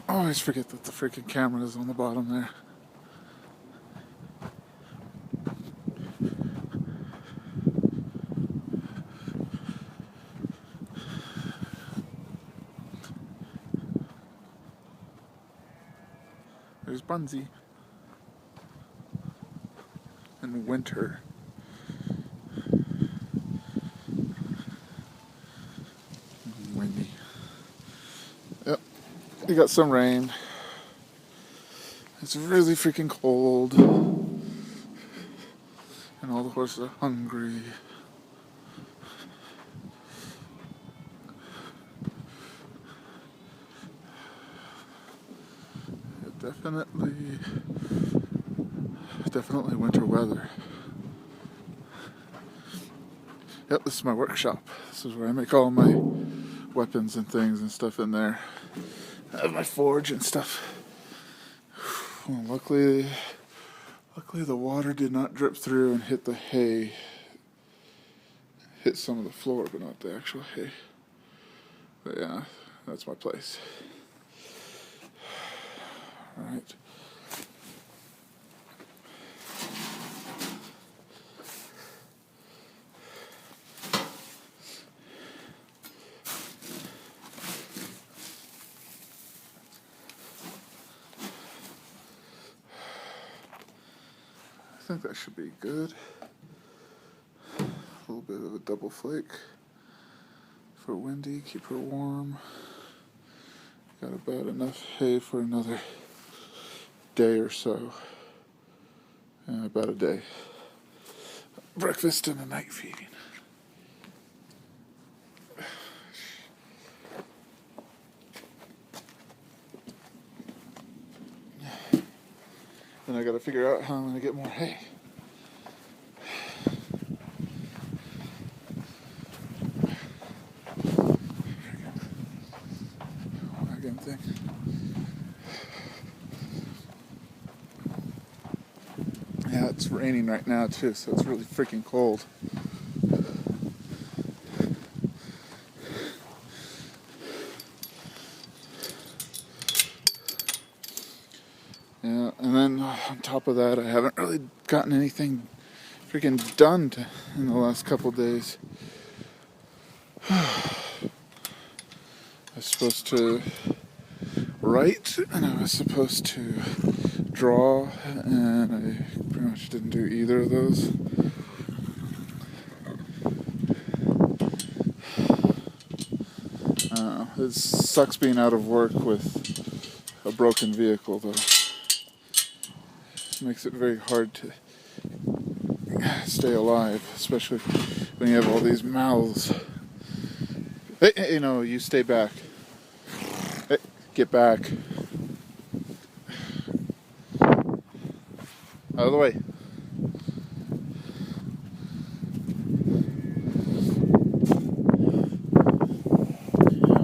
I always forget that the freaking camera is on the bottom there. There's Bunsey. In winter. Windy. Yep. We got some rain. It's really freaking cold. And all the horses are hungry. Definitely winter weather. Yep, this is my workshop. This is where I make all my weapons and things and stuff in there. I have my forge and stuff. Well, luckily the water did not drip through and hit the hay. Hit some of the floor, but not the actual hay. But yeah, that's my place. Alright. I think that should be good. A little bit of a double flake for Wendy, keep her warm. Got about enough hay for another day or so. About a day. Breakfast and a night feeding. Then I gotta figure out how I'm gonna get more hay. Wagon thing. Yeah, it's raining right now too, so it's really freaking cold. Yeah, and then on top of that, I haven't really gotten anything freaking done in the last couple days. I was supposed to write, and I was supposed to draw, and I pretty much didn't do either of those. It sucks being out of work with a broken vehicle, though. It makes it very hard to stay alive, especially when you have all these mouths. Hey, you stay back. Hey, get back. Out of the way.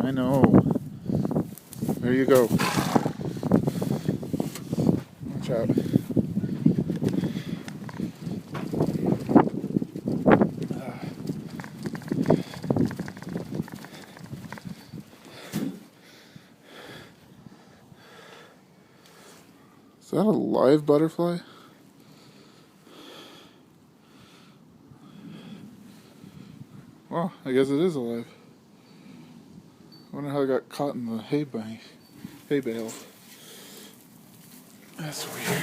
I know. There you go. Watch out. Is that a live butterfly? Well, I guess it is alive. I wonder how it got caught in the hay bale. That's weird.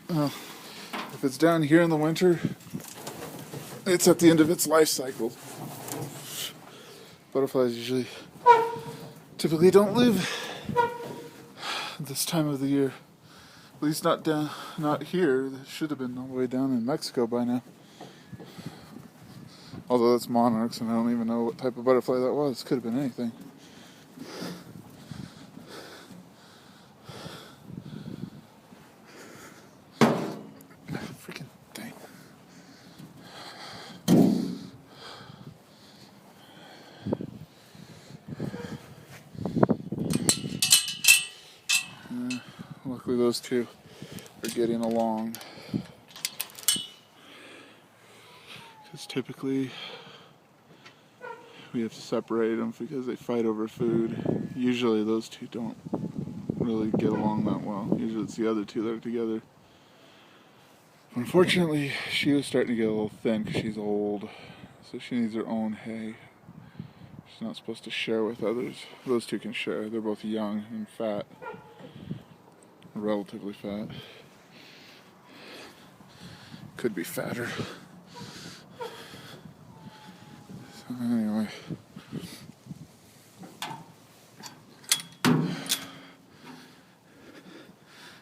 Well, if it's down here in the winter, it's at the end of its life cycle. Butterflies typically don't live this time of the year. At least not here. They should have been all the way down in Mexico by now. Although that's monarchs, and I don't even know what type of butterfly that was. Could have been anything. Freaking thing. Luckily those two are getting along. Because typically we have to separate them because they fight over food. Usually those two don't really get along that well. Usually it's the other two that are together. Unfortunately, she was starting to get a little thin because she's old, so she needs her own hay. She's not supposed to share with others. Those two can share. They're both young and fat, relatively fat. Could be fatter. So anyway,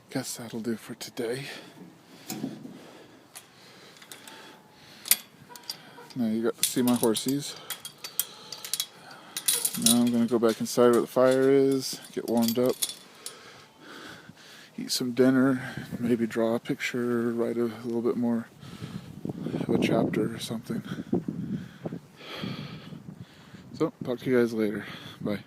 guess that'll do for today. Now you got to see my horsies. Now I'm going to go back inside where the fire is, get warmed up, eat some dinner, maybe draw a picture, write a little bit more of a chapter or something. So, talk to you guys later. Bye.